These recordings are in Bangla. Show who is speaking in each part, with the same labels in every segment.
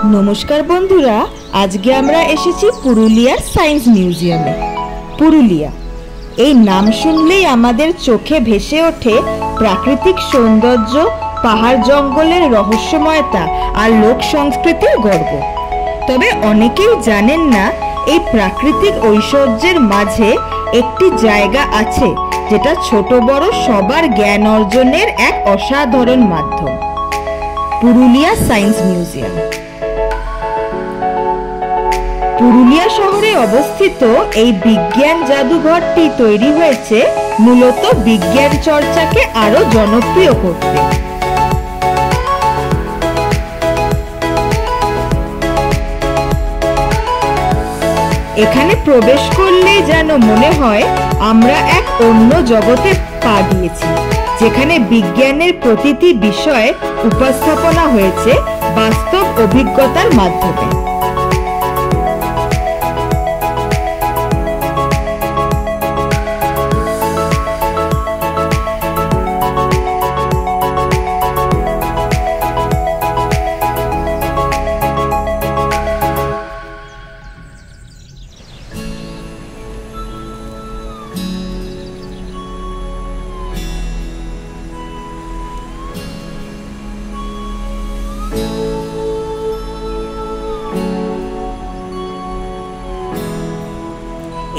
Speaker 1: नमस्कार बंधुरा आज के आमरा एसेছি पुरुलियार साइंस मिउजियामे। पुरुलिया এই নাম শুনলেই আমাদের চোখে ভেসে ওঠে প্রাকৃতিক সৌন্দর্য, পাহাড় জঙ্গলের রহস্যময়তা আর লোক সংস্কৃতির গর্ব। তবে অনেকেই জানেন না এই প্রাকৃতিক ঐশ্বর্যের মাঝে একটি জায়গা আছে যেটা ছোট বড় সবার জ্ঞান অর্জনের এক অসাধারণ মাধ্যম, পুরুলিয়া সায়েন্স মিউজিয়াম। পুরুলিয়া শহরে অবস্থিত এই বিজ্ঞান জাদুঘরটি তৈরি হয়েছে মূলত বিজ্ঞান চর্চাকে আরো জনপ্রিয় করতে। এখানে প্রবেশ করলেই যেন মনে হয় আমরা এক অন্য জগতে পা দিয়েছি, যেখানে বিজ্ঞানের প্রতিটি বিষয় উপস্থাপনা হয়েছে বাস্তব অভিজ্ঞতার মাধ্যমে।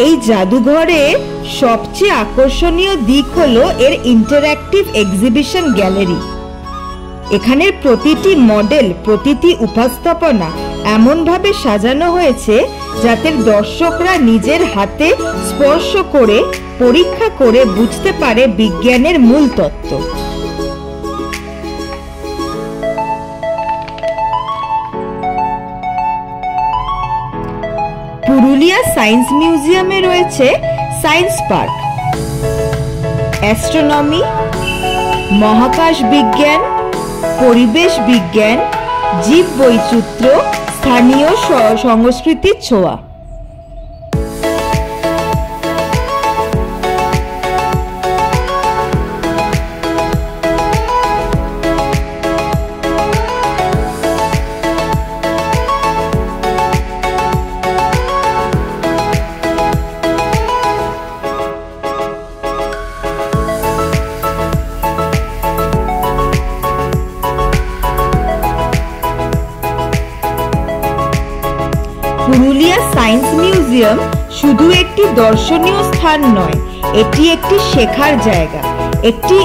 Speaker 1: এই জাদুঘরে সবচেয়ে আকর্ষণীয় দিক হলো এর ইন্টারঅ্যাক্টিভ এক্সিবিশন গ্যালারি। এখানের প্রতিটি মডেল, প্রতিটি উপস্থাপনা এমনভাবে সাজানো হয়েছে যাতে দর্শকরা নিজের হাতে স্পর্শ করে পরীক্ষা করে বুঝতে পারে বিজ্ঞানের মূল তত্ত্ব। পুরুলিয়া সায়েন্স মিউজিয়ামে রয়েছে সায়েন্স পার্ক, অ্যাস্ট্রোনমি, মহাকাশ বিজ্ঞান, পরিবেশ বিজ্ঞান, জীব বৈচিত্র্য, স্থানীয় সংস্কৃতির ছোঁয়া। পুরুলিয়া সায়েন্স মিউজিয়াম শুধু একটি দর্শনীয় স্থান নয়, এটি একটি শেখার জায়গা, একটি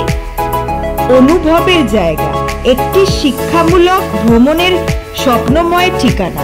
Speaker 1: অনুভবের জায়গা, একটি শিক্ষামূলক ভ্রমণের স্বপ্নময় ঠিকানা।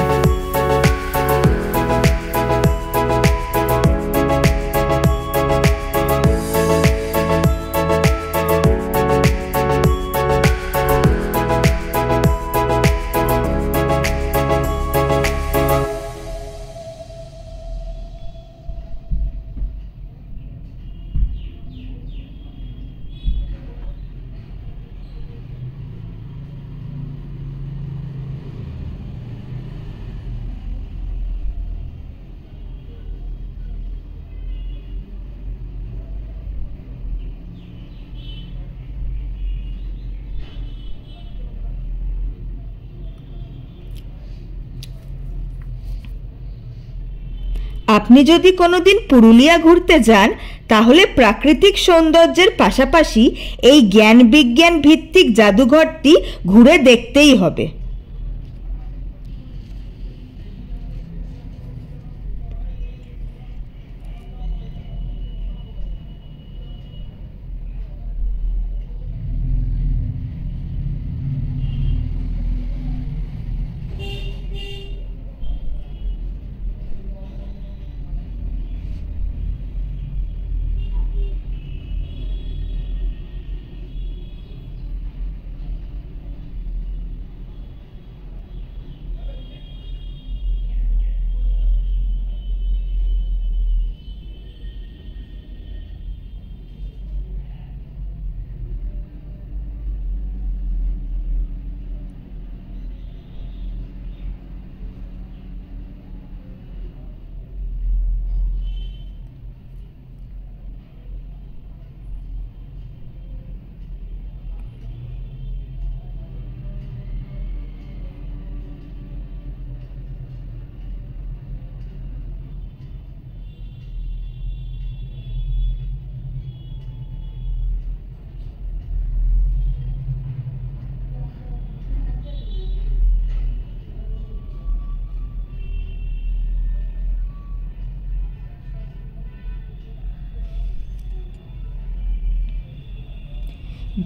Speaker 1: আপনি যদি কোনোদিন পুরুলিয়া ঘুরতে যান তাহলে প্রাকৃতিক সৌন্দর্যের পাশাপাশি এই জ্ঞান বিজ্ঞান ভিত্তিক জাদুঘরটি ঘুরে দেখতেই হবে।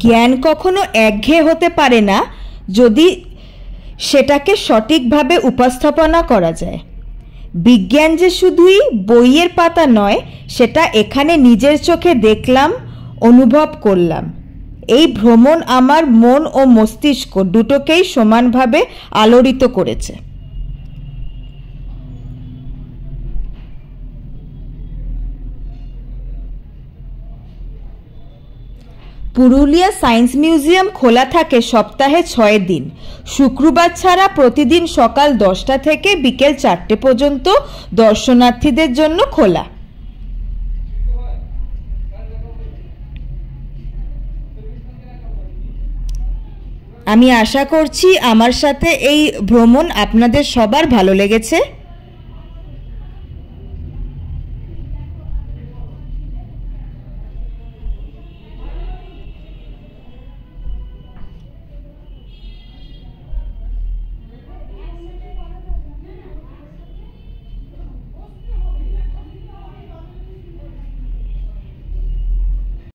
Speaker 1: জ্ঞান কখনো একঘেয়ে হতে পারে না যদি সেটাকে সঠিকভাবে উপস্থাপনা করা যায়। বিজ্ঞান যে শুধুই বইয়ের পাতা নয়, সেটা এখানে নিজের চোখে দেখলাম, অনুভব করলাম। এই ভ্রমণ আমার মন ও মস্তিষ্ক দুটোকেই সমানভাবে আলোড়িত করেছে। পুরুলিয়া সায়েন্স মিউজিয়াম খোলা থাকে সপ্তাহে 6 দিন। শুক্রবার ছাড়া প্রতিদিন সকাল 10টা থেকে বিকেল 4টে পর্যন্ত দর্শনার্থীদের জন্য খোলা। আমি আশা করছি আমার সাথে এই ভ্রমণ আপনাদের সবার ভালো লেগেছে।